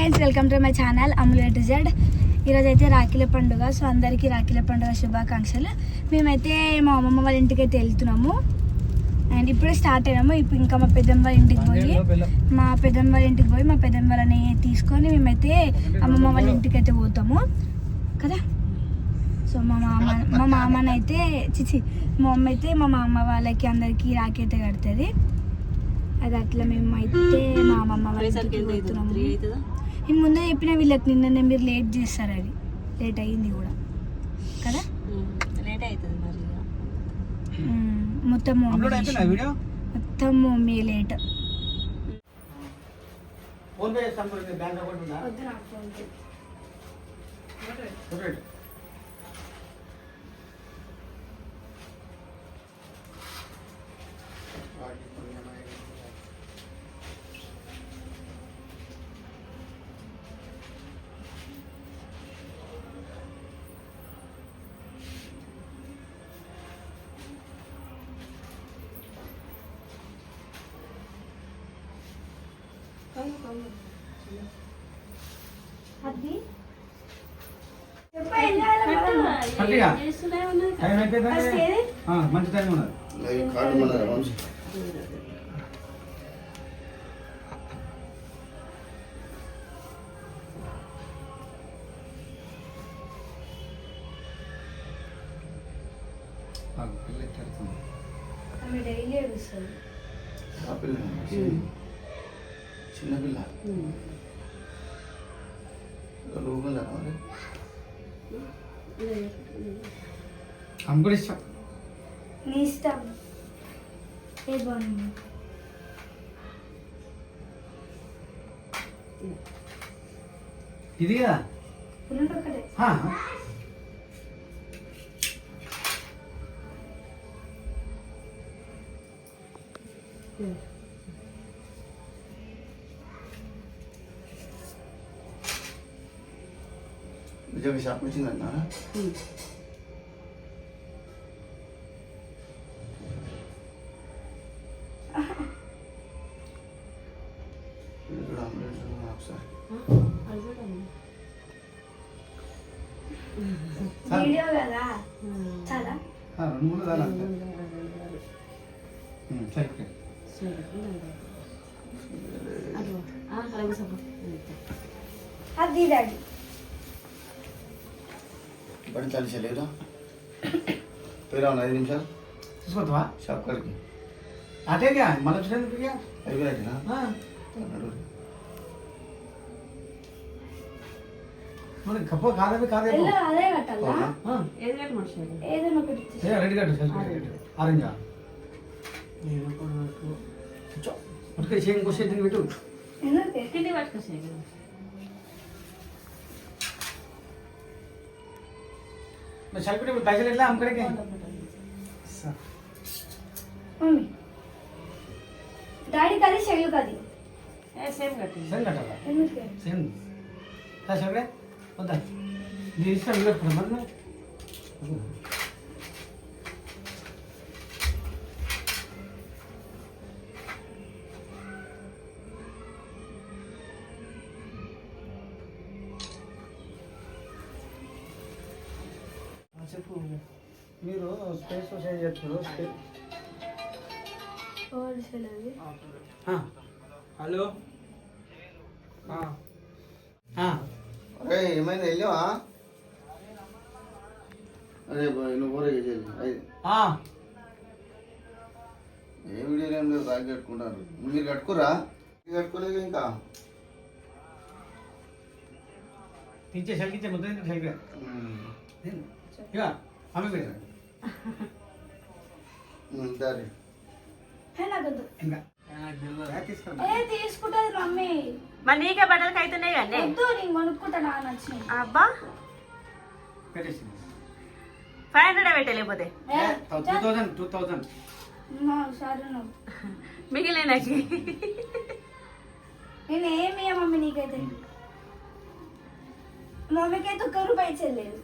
Friends, welcome to my channel అమ్ములే to Z. ఈరోజు అయితే రాఖీల పండుగ. సో అందరికీ రాఖీల పండుగ శుభాకాంక్షలు. మేమైతే మా అమ్మమ్మ వాళ్ళ ఇంటికి అయితే వెళ్తున్నాము అండ్ ఇప్పుడే స్టార్ట్ అయినాము. ఇప్పుడు ఇంకా మా పెద్దమ్మ వాళ్ళ ఇంటికి పోయి మా పెద్దమ్మ వాళ్ళని తీసుకొని మేమైతే అమ్మమ్మ వాళ్ళ ఇంటికి అయితే పోతాము కదా. సో మా మామని అయితే మా అమ్మ అయితే మా మామ వాళ్ళకి అందరికీ రాఖీ అయితే కడుతుంది. అది అట్లా మేము అయితే మా అమ్మమ్మ వాళ్ళ ఇంటికి పోతున్నాము. నేను ముందే చెప్పిన వీళ్ళకి నిన్ననే మీరు లేట్ చేస్తారు, అది లేట్ అయ్యింది కూడా కదా. లేట్ అవుతుంది మరి మొత్తం మమ్మీ లేట్. మంచి టైం ఉన్నది. డైలీ ఏడుస్తుంది చిన్నపిల్ల కూడా ఇష్టం. నీ ఇష్టం ఏ బాగుంది. ఇది కదా ఒకటే నిజంగా షాప్ వచ్చిందన్నా. వీడియో కదా చాలా 2-3 దాని అది డాడీ బడి తలిసలేదా పేరు 5 నిమిషాలు తీసుకొస్తావా షాప్ కాడికి అటేగా మళ్ళీ వచ్చినందుకు అయిపోయినట్టేనా? మనకి కప్ప కాదవి కాదే అదే కట్టాలా ఏదైనా ఒకటి రెడీ కట్టు ఆరెంజా పట్టుకొని సేమ్ క్వశ్చన్ పెట్టు. సరిపెట్టి పైసలు ఎట్లా అమ్మకడికి మమ్మీ డాడీ కది చెల్లు కది సేమ్ కట్టి సేమ్ కట్టాలా ఎందుకు సేమ్ సరే వద్దా నీ ఇష్టం పెట్టుకున్నా మరి చెప్పు. మీరు స్పేస్ సొసైటీ చెప్తారు. హలో అరే ఏమైనా వెళ్ళావా? అదే నువ్వు కూడా చేసేది ఏ వీడియోలో ఏం లేదు. రాగి కట్టుకుంటారు. మీరు కట్టుకురా? కట్టుకోలేదు ఇంకా తీర్చే సరికిచ్చే ముద్ద సరిగ్గా ఇక అమ్మ పెట్టారు ఇంకా తీసుకుంటది మమ్మీ. మరి నీకే బట్టలకి అవుతున్నాయి కానీ నేను కొనుక్కుంటా. నాకు నచ్చింది. అబ్బా పెట్టేసింది 500 పెట్టలేకపోతే 2000 సరే నువ్వు మిగిలిన నేను ఏమి మమ్మీ నీకైతే. మమ్మీకి అయితే 1 రూపాయి ఇచ్చలేదు.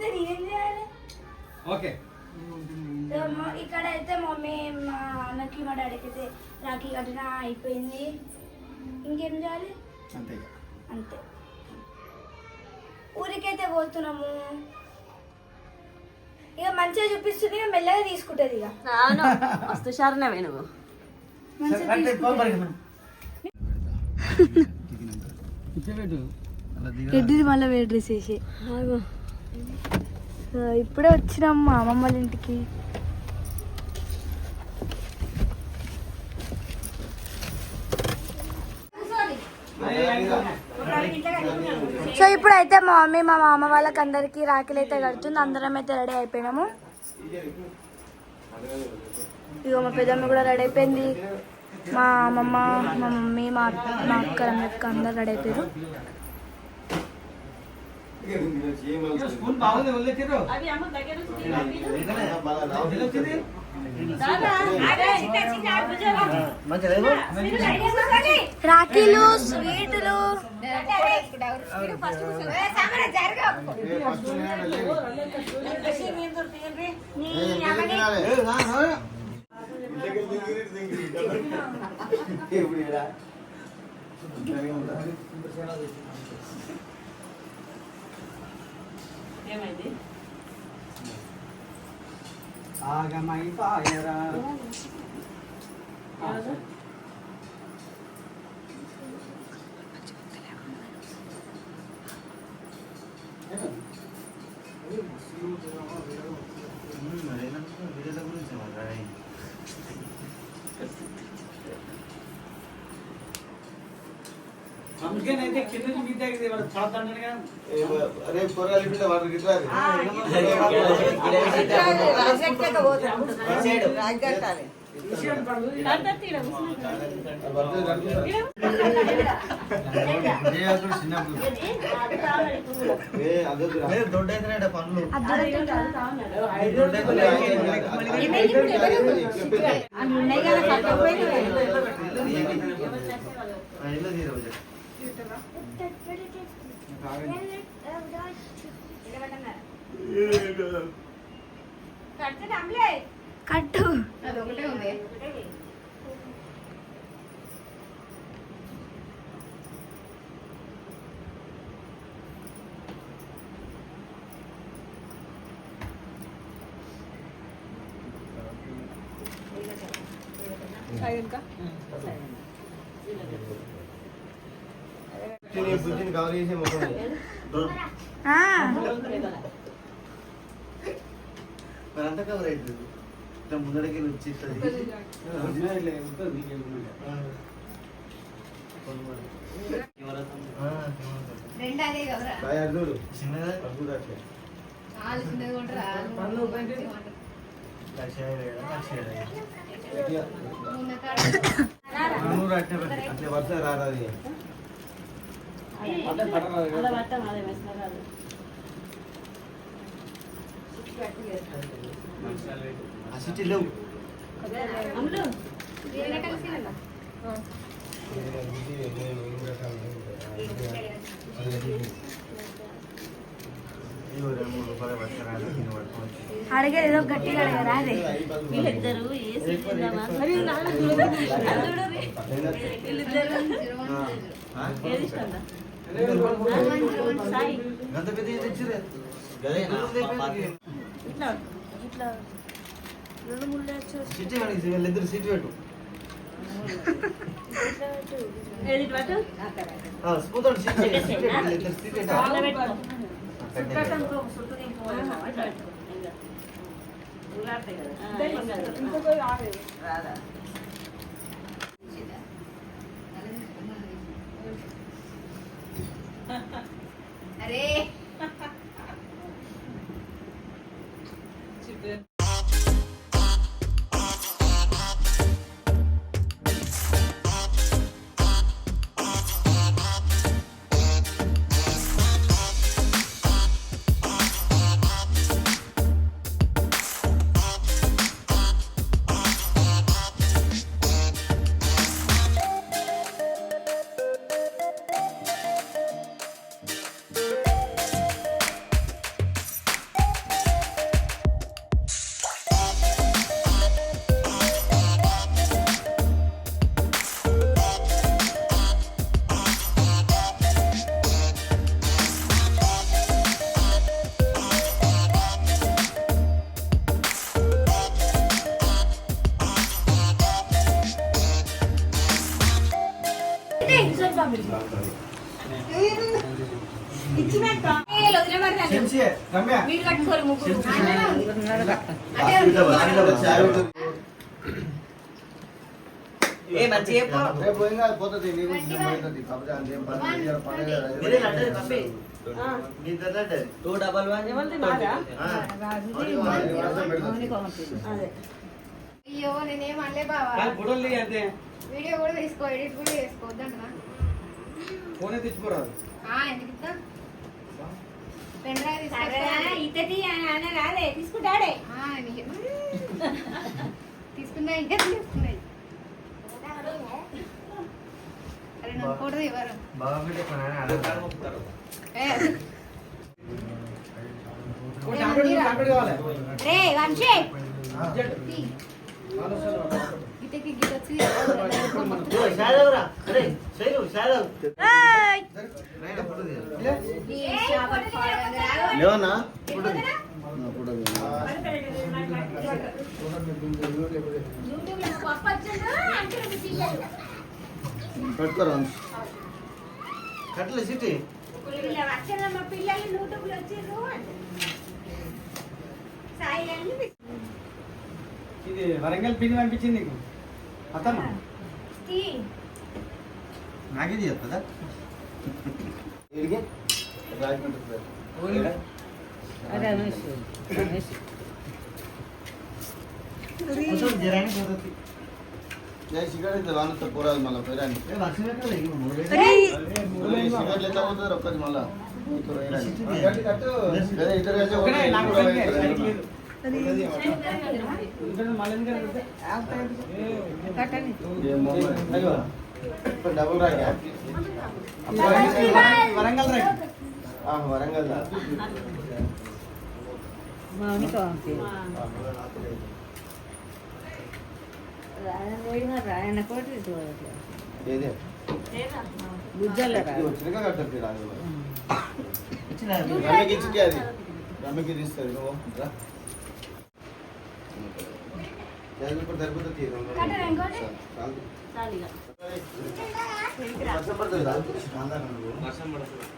చెప్తే నేనేం చేయాలి? ఓకే ఇక్కడ అయితే మమ్మీ మా అన్నకి మా డాడీకి అయితే రాఖీ కట్టిన అయిపోయింది. ఇంకేం చేయాలి? అంతే అంతే. ఊరికైతే పోతున్నాము. ఇక మంచిగా చూపిస్తుంది, ఇక మెల్లగా తీసుకుంటుంది. ఇక అవును మస్తు షారునవే నువ్వు. మంచిగా తీసుకుంటది. ఎడ్డిది మళ్ళీ వేడి డ్రెస్ వేసి ఇప్పుడే వచ్చినాం మా అమ్మమ్మ వాళ్ళ ఇంటికి. సో ఇప్పుడైతే మా మమ్మీ మా మామ వాళ్ళకి అందరికి రాఖీలు అయితే కడుతుంది. అందరం అయితే రెడీ అయిపోయినాము. ఇగో మా పెద్దమ్మ కూడా రెడీ అయిపోయింది. మా అమ్మమ్మ మా మమ్మీ మా అక్క రమ్యక్క అందరు రెడీ అయిపోయారు. స్పూన్ బాగుంది వదిలేరు అవి అమ్మ దగ్గర రాఖీలు స్వీట్లు ఏమైంది? ఆగమై పాయరా అందుకేనైతే కింద నుంచి మీ దగ్గర వాడు పడతాడు కదా. అరే పొరాలి బిడ్డ వాటర్ గిట్లా దొడ్డైతే పనులు కట్టు బుద్ధిని కవర్ చేసే ముఖం మరి అంత కవర్ అవుతుంది ఇట్లా ముందడికి వచ్చేస్తుంది అర్జుడు చిన్నగా అర్జుడు అట్లే అట్లే వర్ష రారాది సిటీ లేవు అడిగేది ఏదో గట్టిగా అడగరా అదే వీళ్ళిద్దరు ఏది ఇష్టం సాయి గంత పెద్ద తెచ్చిరే ఇట్లా ఇట్లా రెండు ముళ్ళు సిటీ వీళ్ళిద్దరు సీట్ పెట్టు ఏది పట్టు స్పూతాడు సీట్ వీళ్ళిద్దరు సీట్ పెట్టు అరే చెంచే రమ్య మీరు కట్టుకోరు ముగ్గురు ఏ మంచి చెప్పు రేపు పోయింగా పోతుంది నీకు పోతుంది కాకపోతే అంతేం పని లేదు, పండగ అయ్యో నేనేం అనలే బావా. ఫోటోలు దిగి అంతే వీడియో కూడా తీసుకో, ఎడిట్ కూడా చేసుకోవద్దంటనా? ఫోనే తెచ్చుకోరాదు ఎందుకు ఇస్తా? పెన్ డ్రైవ్ తీసుకొస్తా. ఇతది రాలే తీసుకుంటాడే తీసుకున్నా ఇంకా తీసుకున్నాయి. అరే నాకు ఫోటో ఇవ్వరు. ఏ, చాక్లెట్ కావాలి రే వంశీ తీ. గీతకి గీత వచ్చి ఈ షాప్ పాడగా. లేవన్నా ఫోటో ఫోటో పెట్టుకోరా కట్టలే సిటీ మా పిల్లలు యూట్యూబ్లో వచ్చిర్రు సాయి ఇది వరంగల్ పిన్ పంపించింది నీకు అత్తమ్మ నాకేది చెప్తుందా అదే అనుష్ సిగరెట్ వానతో పోరాదు మళ్ళీ పోరాని సిగరెట్ ఎంత పోతుంది ఒక్కది మళ్ళా ఇద్దరు కలిసి ఒకటే నాకు ఒకటి లేదు. లేదు. ఏమో మరి. అయ్యో. ఇప్పుడు డబుల్ రాగా వరంగల్ రా వరంగల్ దా. రాయన కోటి ఏదే గుజ్జల ఇది వచ్చినాక కట్టద్ది రాదు రమ్యకి ఇచ్చికే అది రమ్యకి తీస్తుంది నువ్వు రా. ఇప్పుడు సరిపోతుంది కట్టరా ఇంకోటి? చాలు. చాలిగా వర్షం పడుతుంది రా. వర్షం పడుతుంది